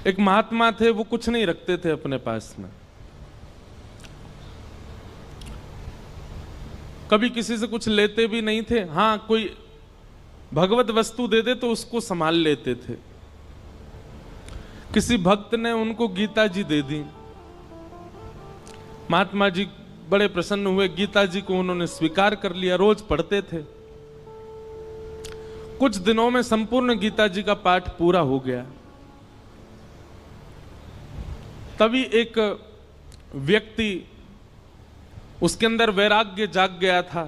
एक महात्मा थे, वो कुछ नहीं रखते थे अपने पास में, कभी किसी से कुछ लेते भी नहीं थे। हाँ, कोई भगवत वस्तु दे दे तो उसको संभाल लेते थे। किसी भक्त ने उनको गीता जी दे दी। महात्मा जी बड़े प्रसन्न हुए, गीता जी को उन्होंने स्वीकार कर लिया, रोज पढ़ते थे। कुछ दिनों में संपूर्ण गीता जी का पाठ पूरा हो गया। तभी एक व्यक्ति, उसके अंदर वैराग्य जाग गया था,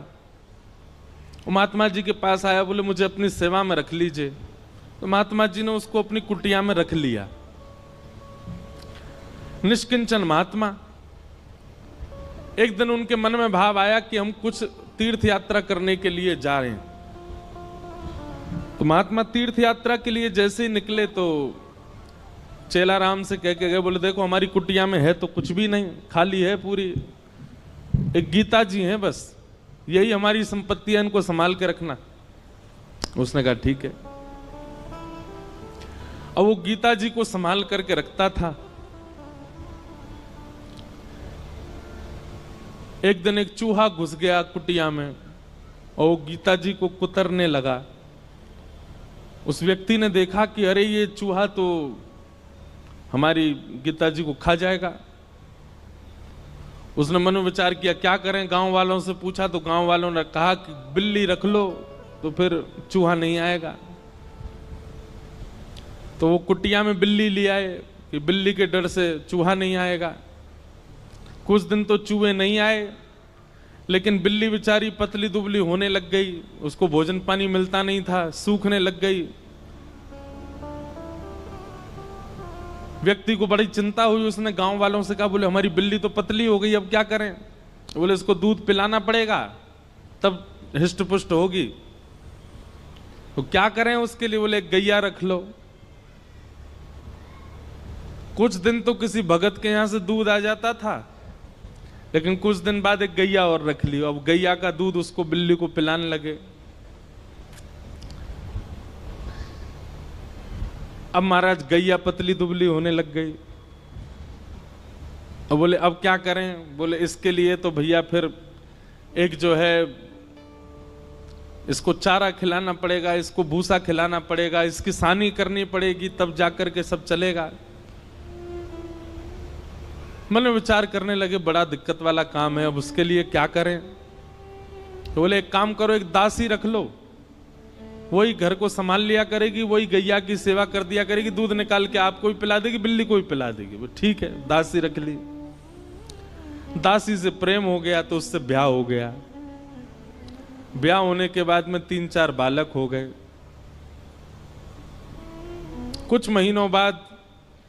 वो महात्मा जी के पास आया, बोले मुझे अपनी सेवा में रख लीजिए। तो महात्मा जी ने उसको अपनी कुटिया में रख लिया। निष्किंचन महात्मा। एक दिन उनके मन में भाव आया कि हम कुछ तीर्थ यात्रा करने के लिए जा रहे हैं। तो महात्मा तीर्थ यात्रा के लिए जैसे ही निकले तो चेला राम से कह के गए, बोले देखो हमारी कुटिया में है तो कुछ भी नहीं, खाली है पूरी, एक गीता जी हैं बस, यही हमारी संपत्ति है, इनको संभाल के रखना। उसने कहा ठीक है। अब वो गीता जी को संभाल करके रखता था। एक दिन एक चूहा घुस गया कुटिया में और वो गीता जी को कुतरने लगा। उस व्यक्ति ने देखा कि अरे ये चूहा तो हमारी गीता जी को खा जाएगा। उसने मनोविचार किया क्या करें, गांव वालों से पूछा तो गांव वालों ने कहा कि बिल्ली रख लो तो फिर चूहा नहीं आएगा। तो वो कुटिया में बिल्ली ले आए कि बिल्ली के डर से चूहा नहीं आएगा। कुछ दिन तो चूहे नहीं आए, लेकिन बिल्ली बेचारी पतली दुबली होने लग गई, उसको भोजन पानी मिलता नहीं था, सूखने लग गई। व्यक्ति को बड़ी चिंता हुई। उसने गांव वालों से कहा, बोले हमारी बिल्ली तो पतली हो गई, अब क्या करें? बोले इसको दूध पिलाना पड़ेगा तब हिष्ट पुष्ट होगी। तो क्या करें उसके लिए? बोले गैया रख लो। कुछ दिन तो किसी भगत के यहां से दूध आ जाता था, लेकिन कुछ दिन बाद एक गैया और रख ली। अब गैया का दूध उसको बिल्ली को पिलाने लगे। अब महाराज गैया पतली दुबली होने लग गई। अब बोले अब क्या करें? बोले इसके लिए तो भैया फिर एक जो है इसको चारा खिलाना पड़ेगा, इसको भूसा खिलाना पड़ेगा, इसकी सानी करनी पड़ेगी, तब जाकर के सब चलेगा। मन में विचार करने लगे बड़ा दिक्कत वाला काम है, अब उसके लिए क्या करें? तो बोले एक काम करो, एक दासी रख लो, वही घर को संभाल लिया करेगी, वही गैया की सेवा कर दिया करेगी, दूध निकाल के आपको भी पिला देगी, बिल्ली को भी पिला देगी। वो ठीक है, दासी रख ली। दासी से प्रेम हो गया तो उससे ब्याह हो गया। ब्याह होने के बाद में 3-4 बालक हो गए। कुछ महीनों बाद,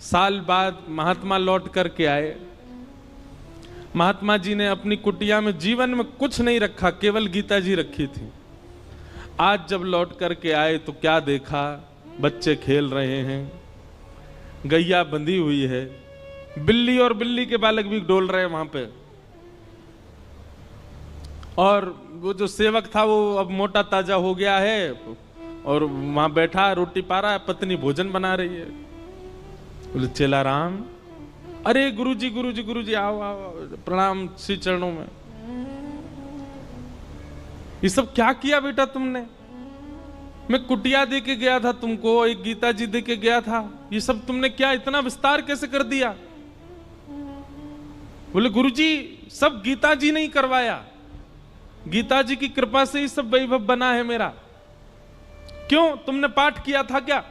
साल बाद महात्मा लौट करके आए। महात्मा जी ने अपनी कुटिया में जीवन में कुछ नहीं रखा, केवल गीता जी रखी थी। आज जब लौट करके आए तो क्या देखा? बच्चे खेल रहे हैं, गैया बंधी हुई है, बिल्ली और बिल्ली के बालक भी डोल रहे हैं वहां पे। और वो जो सेवक था वो अब मोटा ताजा हो गया है और वहां बैठा रोटी पा रहा है, पत्नी भोजन बना रही है। बोले चेला राम, अरे गुरुजी गुरुजी गुरुजी आओ आओ, प्रणाम श्री चरणों में। ये सब क्या किया बेटा तुमने? मैं कुटिया दे के गया था तुमको, एक गीता जी दे के गया था, ये सब तुमने क्या इतना विस्तार कैसे कर दिया? बोले गुरुजी सब गीता जी ने ही करवाया, गीता जी की कृपा से ही सब वैभव बना है मेरा। क्यों, तुमने पाठ किया था क्या?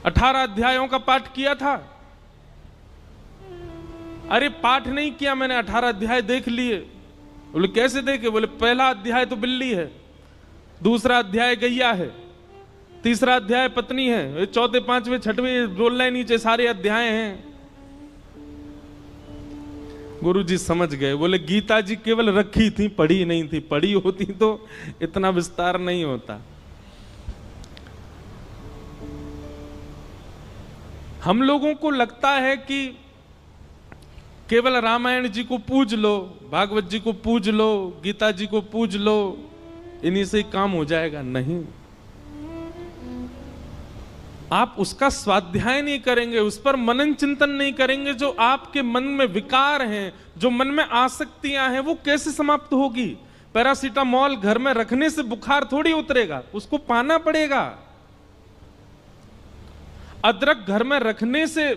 18 अध्यायों का पाठ किया था? अरे पाठ नहीं किया मैंने, 18 अध्याय देख लिए। बोले कैसे देखे? बोले पहला अध्याय तो बिल्ली है, दूसरा अध्याय गैया है, तीसरा अध्याय पत्नी है, चौथे पांचवें छठवें रोल लाइन नीचे सारे अध्याय हैं। गुरुजी समझ गए। बोले गीता जी केवल रखी थी, पढ़ी नहीं थी, पढ़ी होती तो इतना विस्तार नहीं होता। हम लोगों को लगता है कि केवल रामायण जी को पूज लो, भागवत जी को पूज लो, गीता जी को पूज लो, इन्हीं से काम हो जाएगा। नहीं, आप उसका स्वाध्याय नहीं करेंगे, उस पर मनन चिंतन नहीं करेंगे, जो आपके मन में विकार हैं, जो मन में आसक्तियां हैं, वो कैसे समाप्त होगी? पैरासीटामोल घर में रखने से बुखार थोड़ी उतरेगा, उसको पाना पड़ेगा। अदरक घर में रखने से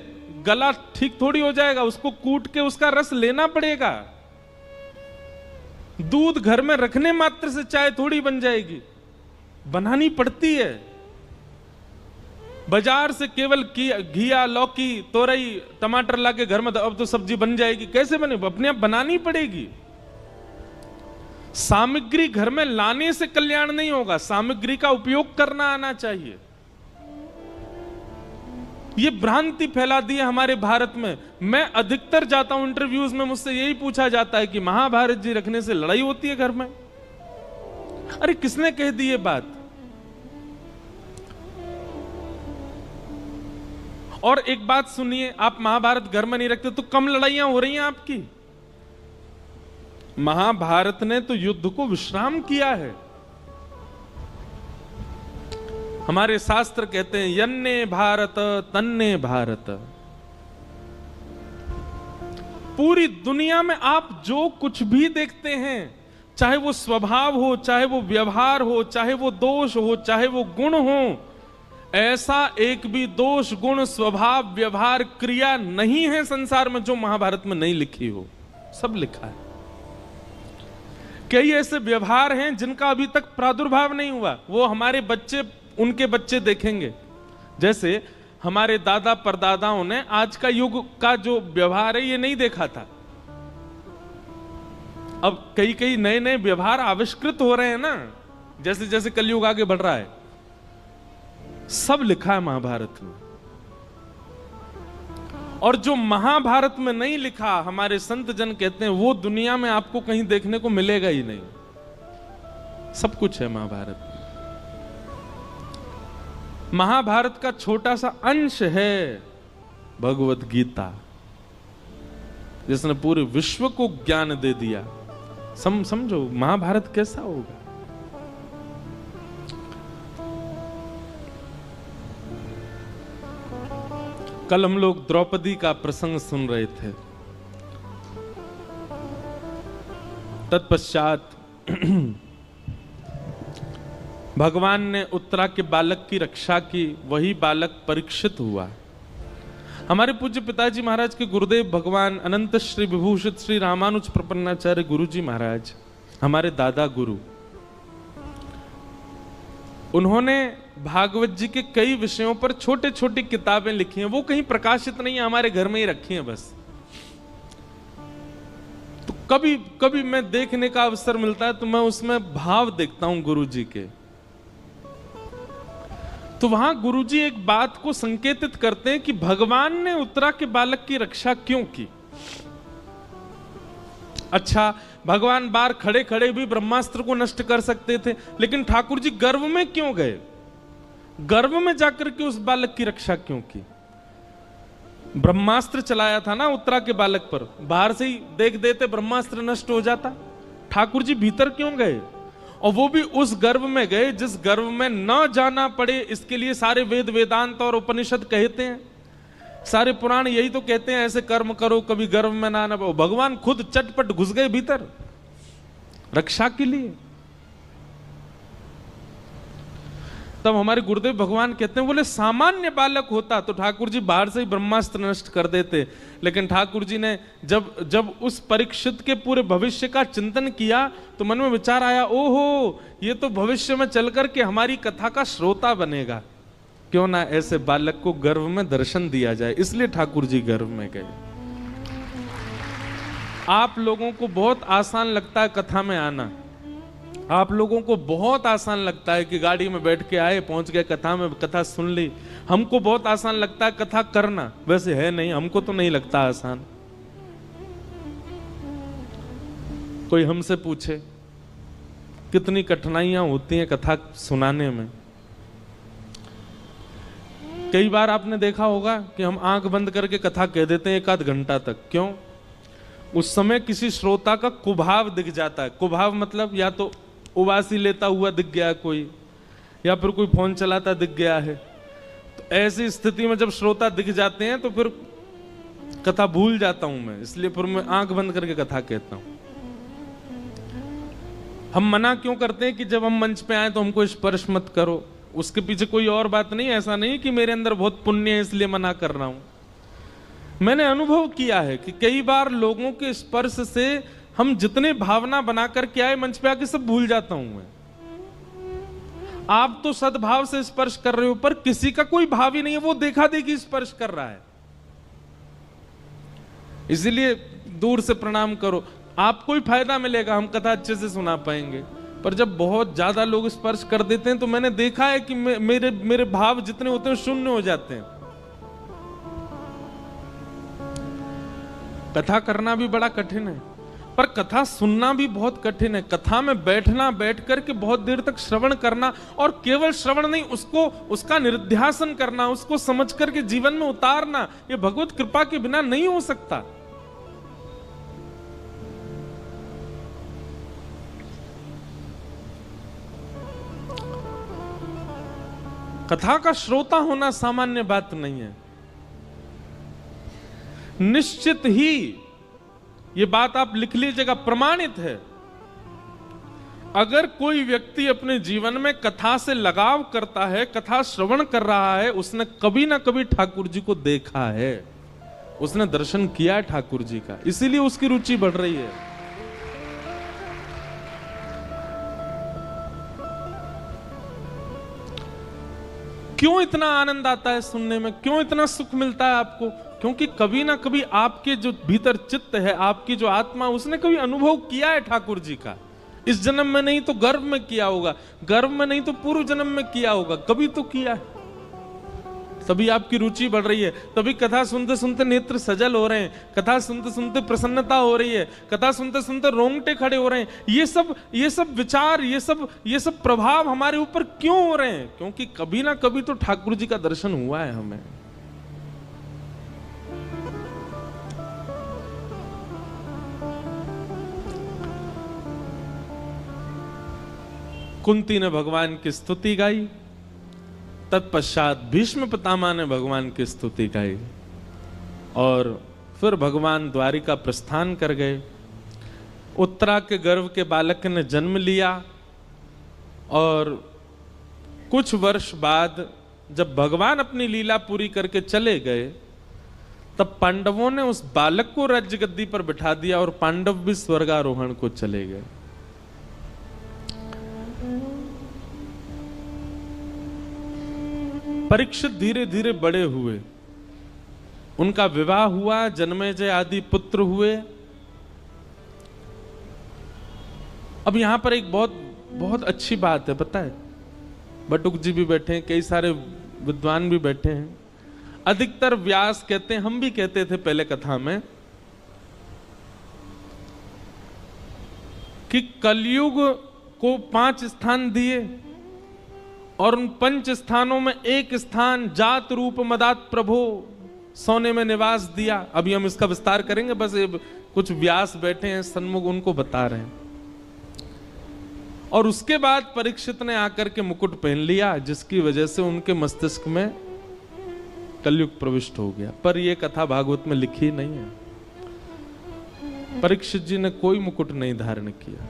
गला ठीक थोड़ी हो जाएगा, उसको कूट के उसका रस लेना पड़ेगा। दूध घर में रखने मात्र से चाय थोड़ी बन जाएगी, बनानी पड़ती है। बाजार से केवल घिया, लौकी, तोरई, टमाटर लाके घर में अब तो सब्जी बन जाएगी, कैसे बने? अपने आप बनानी पड़ेगी। सामग्री घर में लाने से कल्याण नहीं होगा, सामग्री का उपयोग करना आना चाहिए। ये भ्रांति फैला दी है हमारे भारत में। मैं अधिकतर जाता हूं इंटरव्यूज में, मुझसे यही पूछा जाता है कि महाभारत जी रखने से लड़ाई होती है घर में। अरे किसने कह दी ये बात? और एक बात सुनिए, आप महाभारत घर में नहीं रखते तो कम लड़ाइयां हो रही हैं आपकी। महाभारत ने तो युद्ध को विश्राम किया है। हमारे शास्त्र कहते हैं यन्ने भारत तन्ने भारत। पूरी दुनिया में आप जो कुछ भी देखते हैं, चाहे वो स्वभाव हो, चाहे वो व्यवहार हो, चाहे वो दोष हो, चाहे वो गुण हो, ऐसा एक भी दोष, गुण, स्वभाव, व्यवहार, क्रिया नहीं है संसार में जो महाभारत में नहीं लिखी हो। सब लिखा है। कई ऐसे व्यवहार हैं जिनका अभी तक प्रादुर्भाव नहीं हुआ, वो हमारे बच्चे, उनके बच्चे देखेंगे। जैसे हमारे दादा परदादाओं ने आज का युग का जो व्यवहार है ये नहीं देखा था। अब कई कई नए नए व्यवहार आविष्कृत हो रहे हैं ना, जैसे जैसे कलयुग आगे बढ़ रहा है। सब लिखा है महाभारत में। और जो महाभारत में नहीं लिखा, हमारे संत जन कहते हैं वो दुनिया में आपको कहीं देखने को मिलेगा ही नहीं। सब कुछ है महाभारत में। महाभारत का छोटा सा अंश है भगवत गीता, जिसने पूरे विश्व को ज्ञान दे दिया। समझो महाभारत कैसा होगा। कल हम लोग द्रौपदी का प्रसंग सुन रहे थे। तत्पश्चात भगवान ने उत्तरा के बालक की रक्षा की। वही बालक परीक्षित हुआ। हमारे पूज्य पिताजी महाराज के गुरुदेव भगवान अनंत श्री विभूषित श्री रामानुज प्रपन्नाचार्य गुरु जी महाराज, हमारे दादा गुरु, उन्होंने भागवत जी के कई विषयों पर छोटे छोटी किताबें लिखी हैं। वो कहीं प्रकाशित नहीं है, हमारे घर में ही रखी हैं बस। तो कभी कभी मैं देखने का अवसर मिलता है तो मैं उसमें भाव देखता हूं गुरु जी के। तो वहां गुरुजी एक बात को संकेतित करते हैं कि भगवान ने उत्तरा के बालक की रक्षा क्यों की। अच्छा, भगवान बाहर खड़े खड़े भी ब्रह्मास्त्र को नष्ट कर सकते थे, लेकिन ठाकुर जी गर्भ में क्यों गए? गर्भ में जाकर के उस बालक की रक्षा क्यों की? ब्रह्मास्त्र चलाया था ना उत्तरा के बालक पर, बाहर से ही देख देते ब्रह्मास्त्र नष्ट हो जाता। ठाकुर जी भीतर क्यों गए? और वो भी उस गर्भ में गए जिस गर्भ में न जाना पड़े। इसके लिए सारे वेद, वेदांत और उपनिषद कहते हैं, सारे पुराण यही तो कहते हैं, ऐसे कर्म करो कभी गर्भ में ना पाओ। भगवान खुद चटपट घुस गए भीतर रक्षा के लिए। तब हमारे गुरुदेव भगवान कहते हैं, बोले सामान्य बालक होता तो ठाकुर जी बाहर से ही ब्रह्मास्त्र नष्ट कर देते। लेकिन ठाकुर जी ने जब उस परीक्षित के पूरे भविष्य का चिंतन किया तो मन में विचार आया, ओहो ये तो भविष्य में चल करके हमारी कथा का श्रोता बनेगा, क्यों ना ऐसे बालक को गर्भ में दर्शन दिया जाए। इसलिए ठाकुर जी गर्भ में गए। आप लोगों को बहुत आसान लगता है कथा में आना, आप लोगों को बहुत आसान लगता है कि गाड़ी में बैठ के आए, पहुंच गए कथा में, कथा सुन ली। हमको बहुत आसान लगता है कथा करना, वैसे है नहीं, हमको तो नहीं लगता आसान। कोई हमसे पूछे कितनी कठिनाइयां होती हैं कथा सुनाने में। कई बार आपने देखा होगा कि हम आंख बंद करके कथा कह देते हैं एक आध घंटा तक। क्यों? उस समय किसी श्रोता का कुभाव दिख जाता है। कुभाव मतलब या तो उबासी लेता हुआ दिख गया कोई, या फिर कोई फोन चलाता दिख गया है। तो ऐसी स्थिति में जब श्रोता दिख जाते हैं तो फिर कथा भूल जाता हूं मैं, इसलिए फिर मैं आंख बंद करके कथा कहता हूं। हम मना क्यों करते हैं कि जब हम मंच पे आए तो हमको स्पर्श मत करो, उसके पीछे कोई और बात नहीं। ऐसा नहीं कि मेरे अंदर बहुत पुण्य है इसलिए मना कर रहा हूं। मैंने अनुभव किया है कि कई बार लोगों के स्पर्श से हम जितने भावना बना करके आए मंच पे आके सब भूल जाता हूं मैं। आप तो सद्भाव से स्पर्श कर रहे हो, पर किसी का कोई भाव ही नहीं है, वो देखा देखी स्पर्श कर रहा है। इसीलिए दूर से प्रणाम करो, आपको ही फायदा मिलेगा, हम कथा अच्छे से सुना पाएंगे। पर जब बहुत ज्यादा लोग स्पर्श कर देते हैं तो मैंने देखा है कि मेरे भाव जितने होते हैं शून्य हो जाते हैं। कथा करना भी बड़ा कठिन है, पर कथा सुनना भी बहुत कठिन है। कथा में बैठना, बैठ करके बहुत देर तक श्रवण करना, और केवल श्रवण नहीं, उसका निरुध्यासन करना, उसको समझ करके जीवन में उतारना, ये भगवत कृपा के बिना नहीं हो सकता। कथा का श्रोता होना सामान्य बात नहीं है। निश्चित ही ये बात आप लिख लीजिएगा, प्रमाणित है। अगर कोई व्यक्ति अपने जीवन में कथा से लगाव करता है, कथा श्रवण कर रहा है, उसने कभी ना कभी ठाकुर जी को देखा है, उसने दर्शन किया है ठाकुर जी का, इसीलिए उसकी रुचि बढ़ रही है। क्यों इतना आनंद आता है सुनने में, क्यों इतना सुख मिलता है आपको? क्योंकि कभी ना कभी आपके जो भीतर चित्त है, आपकी जो आत्मा, उसने कभी अनुभव किया है ठाकुर जी का। इस जन्म में नहीं तो गर्भ में किया होगा, गर्भ में नहीं तो पूर्व जन्म में किया होगा, कभी तो किया है। तभी आपकी रुचि बढ़ रही है, तभी कथा सुनते सुनते नेत्र सजल हो रहे हैं, कथा सुनते सुनते प्रसन्नता हो रही है, कथा सुनते सुनते रोंगटे खड़े हो रहे हैं। ये सब विचार, ये सब प्रभाव हमारे ऊपर क्यों हो रहे हैं? क्योंकि कभी ना कभी तो ठाकुर जी का दर्शन हुआ है हमें। कुंती ने भगवान की स्तुति गाई, तत्पश्चात भीष्म पितामह ने भगवान की स्तुति गाई, और फिर भगवान द्वारिका प्रस्थान कर गए। उत्तरा के गर्भ के बालक ने जन्म लिया, और कुछ वर्ष बाद जब भगवान अपनी लीला पूरी करके चले गए, तब पांडवों ने उस बालक को राज्य गद्दी पर बिठा दिया, और पांडव भी स्वर्गारोहण को चले गए। परीक्षित धीरे धीरे बड़े हुए, उनका विवाह हुआ, जन्मेजय आदि पुत्र हुए। अब यहां पर एक बहुत अच्छी बात है, पता है? बटुक जी भी बैठे हैं, कई सारे विद्वान भी बैठे हैं। अधिकतर व्यास कहते हैं, हम भी कहते थे पहले कथा में, कि कलयुग को 5 स्थान दिए, और उन 5 स्थानों में एक स्थान जात रूप मदात प्रभो सोने में निवास दिया। अभी हम इसका विस्तार करेंगे, बस ये कुछ व्यास बैठे हैं सन्मुख, उनको बता रहे हैं। और उसके बाद परीक्षित ने आकर के मुकुट पहन लिया, जिसकी वजह से उनके मस्तिष्क में कलयुग प्रविष्ट हो गया। पर यह कथा भागवत में लिखी नहीं है। परीक्षित जी ने कोई मुकुट नहीं धारण किया,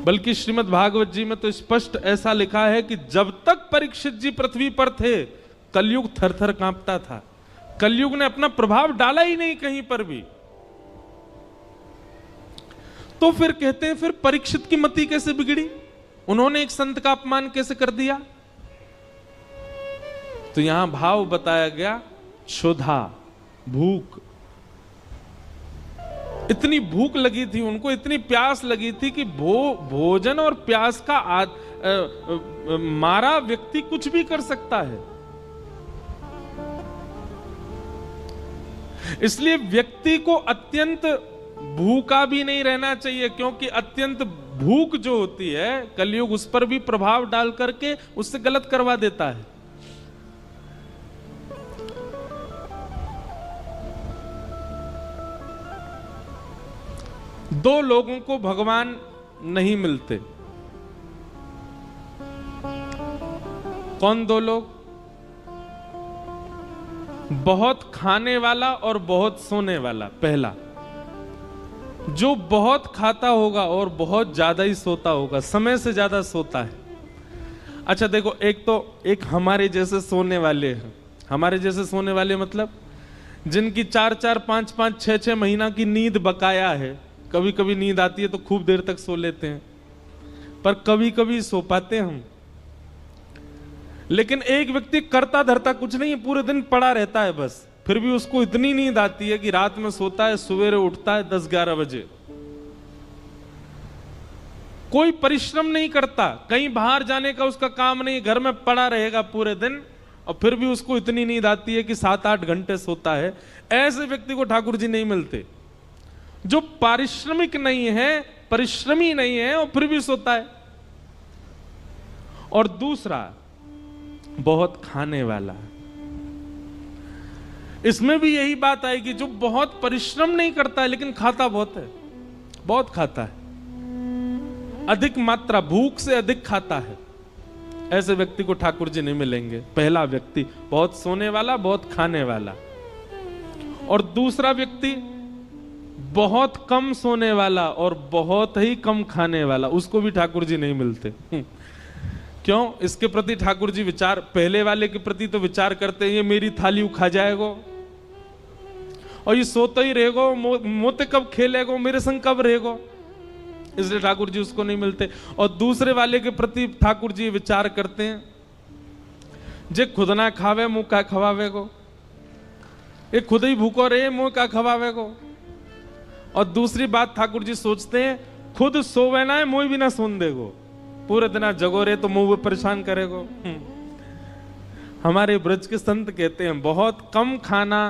बल्कि श्रीमद् भागवत जी में तो स्पष्ट ऐसा लिखा है कि जब तक परीक्षित जी पृथ्वी पर थे, कलयुग थर-थर कांपता था। कलयुग ने अपना प्रभाव डाला ही नहीं कहीं पर भी। तो फिर कहते हैं, फिर परीक्षित की मति कैसे बिगड़ी? उन्होंने एक संत का अपमान कैसे कर दिया? तो यहां भाव बताया गया, क्षुधा, भूख। इतनी भूख लगी थी उनको, इतनी प्यास लगी थी कि भोजन और प्यास का मारा व्यक्ति कुछ भी कर सकता है। इसलिए व्यक्ति को अत्यंत भूखा भी नहीं रहना चाहिए, क्योंकि अत्यंत भूख जो होती है, कलयुग उस पर भी प्रभाव डाल करके उससे गलत करवा देता है। दो लोगों को भगवान नहीं मिलते। कौन दो लोग? बहुत खाने वाला और बहुत सोने वाला। पहला, जो बहुत खाता होगा और बहुत ज्यादा ही सोता होगा, समय से ज्यादा सोता है। अच्छा देखो, एक हमारे जैसे सोने वाले हैं। हमारे जैसे सोने वाले मतलब जिनकी 4-4, 5-5, 6-6 महीना की नींद बकाया है। कभी कभी नींद आती है तो खूब देर तक सो लेते हैं, पर कभी कभी सो पाते हैं हम। लेकिन एक व्यक्ति करता धरता कुछ नहीं है, पूरे दिन पड़ा रहता है बस, फिर भी उसको इतनी नींद आती है कि रात में सोता है, सवेरे उठता है 10-11 बजे। कोई परिश्रम नहीं करता, कहीं बाहर जाने का उसका काम नहीं, घर में पड़ा रहेगा पूरे दिन, और फिर भी उसको इतनी नींद आती है कि 7-8 घंटे सोता है। ऐसे व्यक्ति को ठाकुर जी नहीं मिलते, जो पारिश्रमिक नहीं है, परिश्रमी नहीं है और फिर भी सोता है। और दूसरा, बहुत खाने वाला। इसमें भी यही बात आएगी, जो बहुत परिश्रम नहीं करता है लेकिन खाता बहुत है, बहुत खाता है, अधिक मात्रा, भूख से अधिक खाता है। ऐसे व्यक्ति को ठाकुर जी नहीं मिलेंगे। पहला व्यक्ति बहुत सोने वाला, बहुत खाने वाला। और दूसरा व्यक्ति बहुत कम सोने वाला और बहुत ही कम खाने वाला, उसको भी ठाकुर जी नहीं मिलते। क्यों? इसके प्रति ठाकुर जी विचार, पहले वाले के प्रति तो विचार करते हैं, ये मेरी थाली खा जाएगो और ये सोता ही रहेगो, मोते कब खेलेगो, मेरे संग कब रहेगो, इसलिए ठाकुर जी उसको नहीं मिलते। और दूसरे वाले के प्रति ठाकुर जी विचार करते हैं, जे खुद ना खावे मुंह का खवावेगो, ये खुद ही भूखो रहे मुंह का खवावेगो। और दूसरी बात ठाकुर जी सोचते हैं, खुद सोवे ना है मुंह भी ना सुन देगो, पूरे दिन जगो रहे तो मुंह परेशान करेगो। हमारे ब्रज के संत कहते हैं, बहुत कम खाना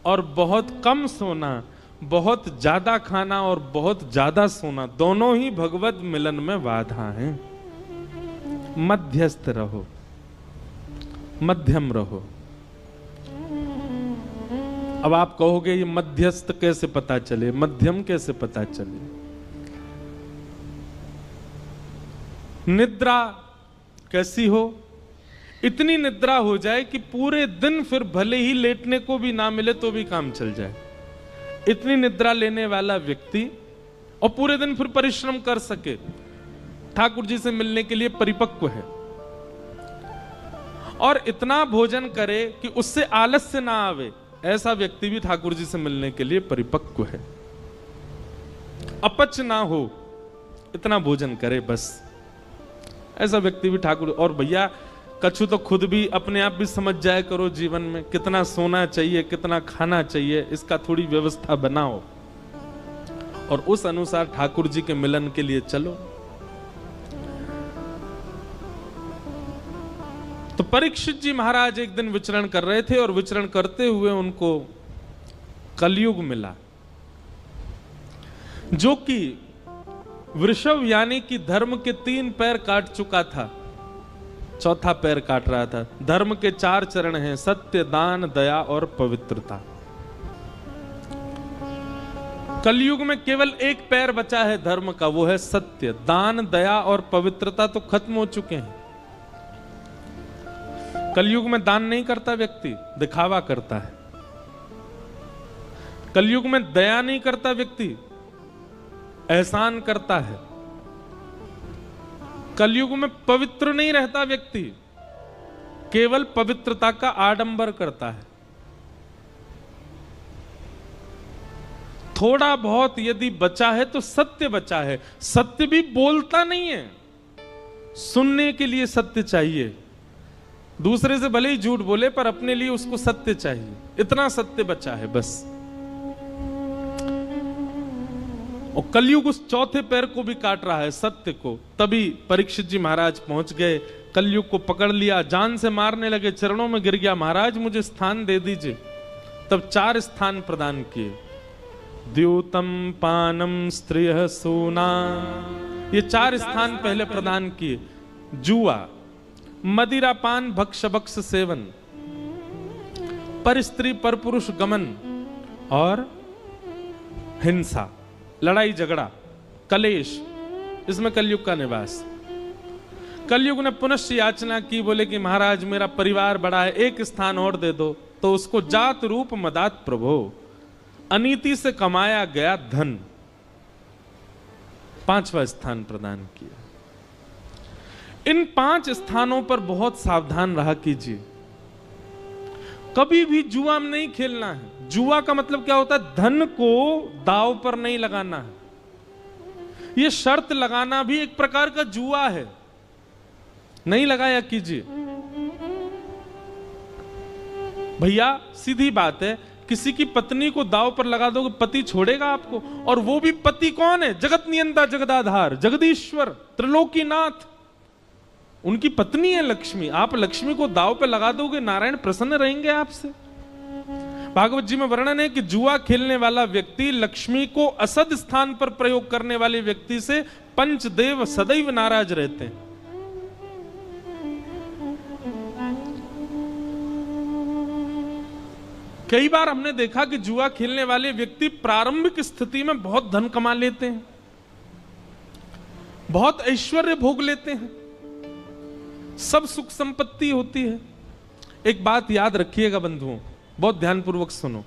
और बहुत कम सोना, बहुत ज्यादा खाना और बहुत ज्यादा सोना, दोनों ही भगवत मिलन में बाधा हैं। मध्यस्थ रहो, मध्यम रहो। अब आप कहोगे ये मध्यस्थ कैसे पता चले, मध्यम कैसे पता चले? निद्रा कैसी हो? इतनी निद्रा हो जाए कि पूरे दिन फिर भले ही लेटने को भी ना मिले तो भी काम चल जाए, इतनी निद्रा लेने वाला व्यक्ति, और पूरे दिन फिर परिश्रम कर सके, ठाकुर जी से मिलने के लिए परिपक्व है। और इतना भोजन करे कि उससे आलस्य ना आवे, ऐसा व्यक्ति भी ठाकुर जी से मिलने के लिए परिपक्व है। अपच ना हो, इतना भोजन करे बस, ऐसा व्यक्ति भी ठाकुर। और भैया कछु तो खुद भी अपने आप भी समझ जाया करो, जीवन में कितना सोना चाहिए, कितना खाना चाहिए, इसका थोड़ी व्यवस्था बनाओ और उस अनुसार ठाकुर जी के मिलन के लिए चलो। तो परीक्षित जी महाराज एक दिन विचरण कर रहे थे और विचरण करते हुए उनको कलयुग मिला, जो कि वृषभ यानी कि धर्म के 3 पैर काट चुका था, चौथा पैर काट रहा था। धर्म के 4 चरण हैं, सत्य, दान, दया और पवित्रता। कलयुग में केवल 1 पैर बचा है धर्म का, वो है सत्य। दान, दया और पवित्रता तो खत्म हो चुके हैं। कलयुग में दान नहीं करता व्यक्ति, दिखावा करता है। कलयुग में दया नहीं करता व्यक्ति, एहसान करता है। कलयुग में पवित्र नहीं रहता व्यक्ति, केवल पवित्रता का आडंबर करता है। थोड़ा बहुत यदि बचा है तो सत्य बचा है। सत्य भी बोलता नहीं है, सुनने के लिए सत्य चाहिए। दूसरे से भले ही झूठ बोले पर अपने लिए उसको सत्य चाहिए, इतना सत्य बचा है बस। और कलयुग उस चौथे पैर को भी काट रहा है, सत्य को। तभी परीक्षित जी महाराज पहुंच गए, कलयुग को पकड़ लिया, जान से मारने लगे, चरणों में गिर गया, महाराज मुझे स्थान दे दीजिए। तब 4 स्थान प्रदान किए, द्यूतम, पानम, स्त्रिय, सोना, ये 4 स्थान पहले प्रदान किए। जुआ, मदिरा पान, भक्ष भक्ष सेवन, पर स्त्री पर पुरुष गमन और हिंसा, लड़ाई झगड़ा, कलेश, इसमें कलयुग का निवास। कलयुग ने पुनश्च याचना की, बोले कि महाराज मेरा परिवार बड़ा है, एक स्थान और दे दो। तो उसको जात रूप मदात प्रभो, अनीति से कमाया गया धन, 5वां स्थान प्रदान किया। इन 5 स्थानों पर बहुत सावधान रहा कीजिए। कभी भी जुआ में नहीं खेलना है। जुआ का मतलब क्या होता है? धन को दांव पर नहीं लगाना है। यह शर्त लगाना भी एक प्रकार का जुआ है, नहीं लगाया कीजिए भैया। सीधी बात है, किसी की पत्नी को दांव पर लगा दोगे, पति छोड़ेगा आपको। और वो भी पति कौन है? जगत नियंता, जगदाधार, जगदीश्वर, त्रिलोकीनाथ, उनकी पत्नी है लक्ष्मी। आप लक्ष्मी को दांव पे लगा दोगे, नारायण प्रसन्न रहेंगे आपसे। भागवत जी में वर्णन है कि जुआ खेलने वाला व्यक्ति लक्ष्मी को असद स्थान पर प्रयोग करने वाले व्यक्ति से पंचदेव सदैव नाराज रहते हैं। कई बार हमने देखा कि जुआ खेलने वाले व्यक्ति प्रारंभिक स्थिति में बहुत धन कमा लेते हैं, बहुत ऐश्वर्य भोग लेते हैं, सब सुख संपत्ति होती है। एक बात याद रखिएगा बंधुओं, बहुत ध्यानपूर्वक सुनो।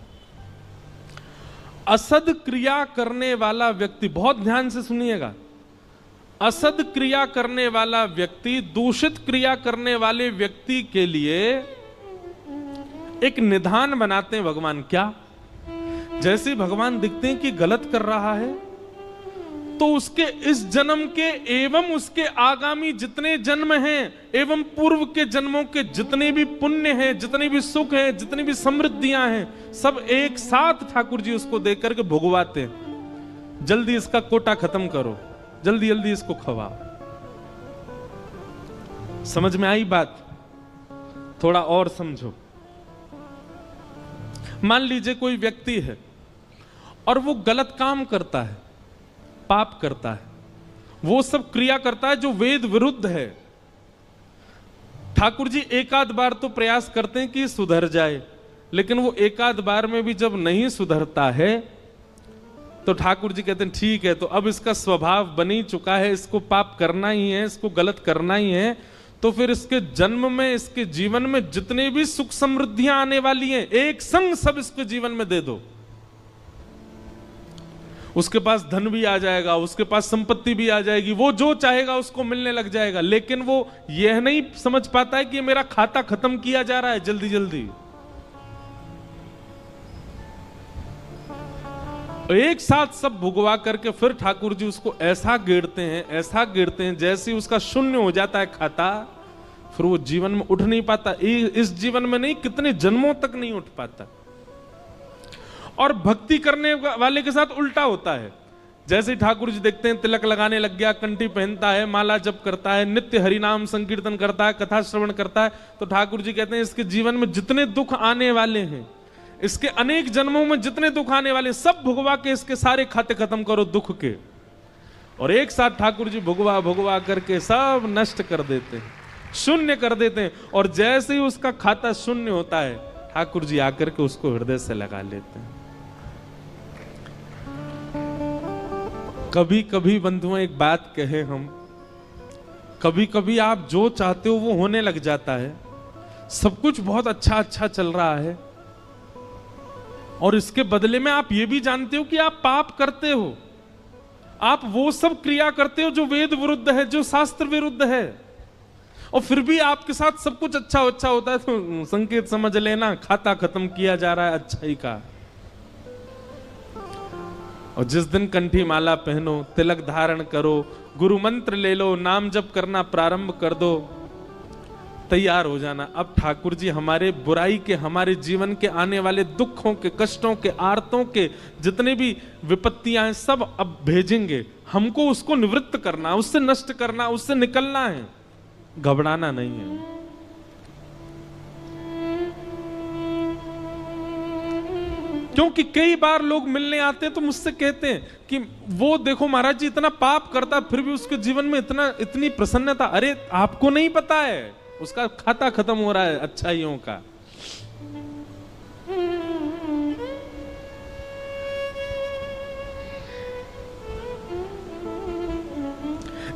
असद क्रिया करने वाला व्यक्ति, बहुत ध्यान से सुनिएगा, असद क्रिया करने वाला व्यक्ति दूषित क्रिया करने वाले व्यक्ति के लिए एक निधान बनाते हैं भगवान। क्या? जैसे भगवान दिखते हैं कि गलत कर रहा है, तो उसके इस जन्म के एवं उसके आगामी जितने जन्म हैं एवं पूर्व के जन्मों के जितने भी पुण्य हैं, जितने भी सुख हैं, जितनी भी समृद्धियां हैं, सब एक साथ ठाकुर जी उसको देख करके भुगवाते हैं। जल्दी इसका कोटा खत्म करो, जल्दी जल्दी इसको खवाओ। समझ में आई बात? थोड़ा और समझो। मान लीजिए कोई व्यक्ति है और वो गलत काम करता है, पाप करता है, वो सब क्रिया करता है जो वेद विरुद्ध है। ठाकुर जी एकाध बार तो प्रयास करते हैं कि सुधर जाए, लेकिन वो एकाध बार में भी जब नहीं सुधरता है तो ठाकुर जी कहते हैं ठीक है, तो अब इसका स्वभाव बन ही चुका है, इसको पाप करना ही है, इसको गलत करना ही है, तो फिर इसके जन्म में, इसके जीवन में जितने भी सुख समृद्धियां आने वाली हैं, एक संग सब इसके जीवन में दे दो। उसके पास धन भी आ जाएगा, उसके पास संपत्ति भी आ जाएगी, वो जो चाहेगा उसको मिलने लग जाएगा। लेकिन वो यह नहीं समझ पाता है कि मेरा खाता खत्म किया जा रहा है जल्दी जल्दी। एक साथ सब भुगवा करके फिर ठाकुर जी उसको ऐसा गिरते हैं, ऐसा गिरते हैं, जैसे उसका शून्य हो जाता है खाता, फिर वो जीवन में उठ नहीं पाता। इस जीवन में नहीं, कितने जन्मों तक नहीं उठ पाता। और भक्ति करने वाले के साथ उल्टा होता है। जैसे ठाकुर जी देखते हैं तिलक लगाने लग गया, कंठी पहनता है, माला जप करता है, नित्य हरिनाम संकीर्तन करता है, कथा श्रवण करता है, तो ठाकुर जी कहते हैं इसके जीवन में जितने दुख आने वाले हैं, इसके अनेक जन्मों में जितने दुख आने वाले, सब भुगवा के इसके सारे खाते खत्म करो दुख के। और एक साथ ठाकुर जी भुगवा भुगवा करके सब नष्ट कर देते हैं, शून्य कर देते हैं। और जैसे ही उसका खाता शून्य होता है, ठाकुर जी आकर के उसको हृदय से लगा लेते हैं। कभी कभी बंधुओं एक बात कहे हम, कभी कभी आप जो चाहते हो वो होने लग जाता है, सब कुछ बहुत अच्छा अच्छा चल रहा है, और इसके बदले में आप ये भी जानते हो कि आप पाप करते हो, आप वो सब क्रिया करते हो जो वेद विरुद्ध है, जो शास्त्र विरुद्ध है, और फिर भी आपके साथ सब कुछ अच्छा अच्छा होता है, तो संकेत समझ लेना खाता खत्म किया जा रहा है अच्छाई का। और जिस दिन कंठी माला पहनो, तिलक धारण करो, गुरु मंत्र ले लो, नाम जप करना प्रारंभ कर दो, तैयार हो जाना। अब ठाकुर जी हमारे बुराई के, हमारे जीवन के आने वाले दुखों के, कष्टों के, आर्तों के जितने भी विपत्तियां हैं, सब अब भेजेंगे। हमको उसको निवृत्त करना, उससे नष्ट करना, उससे निकलना है, घबराना नहीं है। क्योंकि कई बार लोग मिलने आते हैं तो मुझसे कहते हैं कि वो देखो महाराज जी इतना पाप करता फिर भी उसके जीवन में इतनी प्रसन्नता। अरे आपको नहीं पता है, उसका खाता खत्म हो रहा है अच्छाइयों का।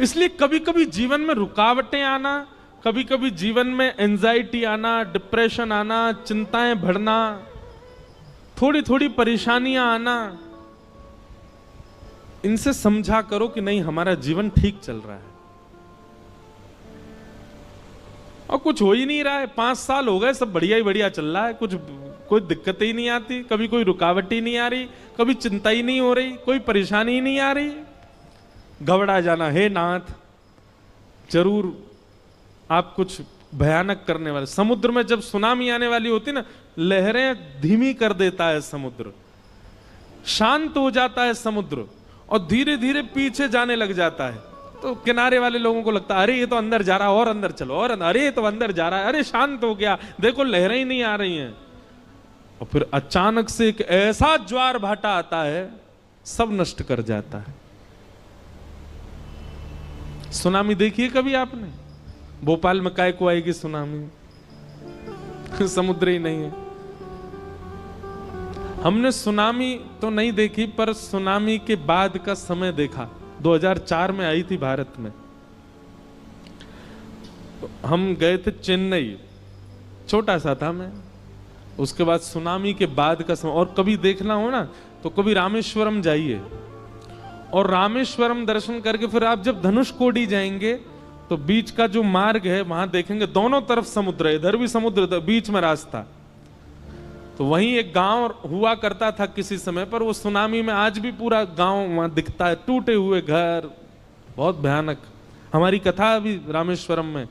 इसलिए कभी कभी जीवन में रुकावटें आना, कभी कभी जीवन में एंजाइटी आना, डिप्रेशन आना, चिंताएं बढ़ना, थोड़ी थोड़ी परेशानियां आना, इनसे समझा करो कि नहीं हमारा जीवन ठीक चल रहा है। और कुछ हो ही नहीं रहा है, 5 साल हो गए, सब बढ़िया ही बढ़िया चल रहा है, कुछ कोई दिक्कत ही नहीं आती, कभी कोई रुकावट ही नहीं आ रही, कभी चिंता ही नहीं हो रही, कोई परेशानी ही नहीं आ रही। घबरा जाना, हे नाथ जरूर आप कुछ भयानक करने वाले। समुद्र में जब सुनामी आने वाली होती ना, लहरें धीमी कर देता है समुद्र, शांत हो जाता है समुद्र और धीरे धीरे पीछे जाने लग जाता है। तो किनारे वाले लोगों को लगता है अरे ये तो अंदर जा रहा है, और अंदर चलो, और अरे ये तो अंदर जा रहा है, अरे शांत हो गया, देखो लहरें ही नहीं आ रही हैं। और फिर अचानक से एक ऐसा ज्वार भाटा आता है, सब नष्ट कर जाता है। सुनामी देखिए कभी आपने? भोपाल में काय को आएगी सुनामी? समुद्र ही नहीं है। हमने सुनामी तो नहीं देखी, पर सुनामी के बाद का समय देखा। 2004 में आई थी भारत में। हम गए थे चेन्नई, छोटा सा था मैं। उसके बाद सुनामी के बाद का समय। और कभी देखना हो ना तो कभी रामेश्वरम जाइए, और रामेश्वरम दर्शन करके फिर आप जब धनुषकोडी जाएंगे तो बीच का जो मार्ग है वहां देखेंगे दोनों तरफ समुद्र है, इधर भी समुद्र, बीच में रास्ता। तो वहीं एक गांव हुआ करता था किसी समय पर, वो सुनामी में आज भी पूरा गांव वहां दिखता है, टूटे हुए घर, बहुत भयानक। हमारी कथा अभी रामेश्वरम में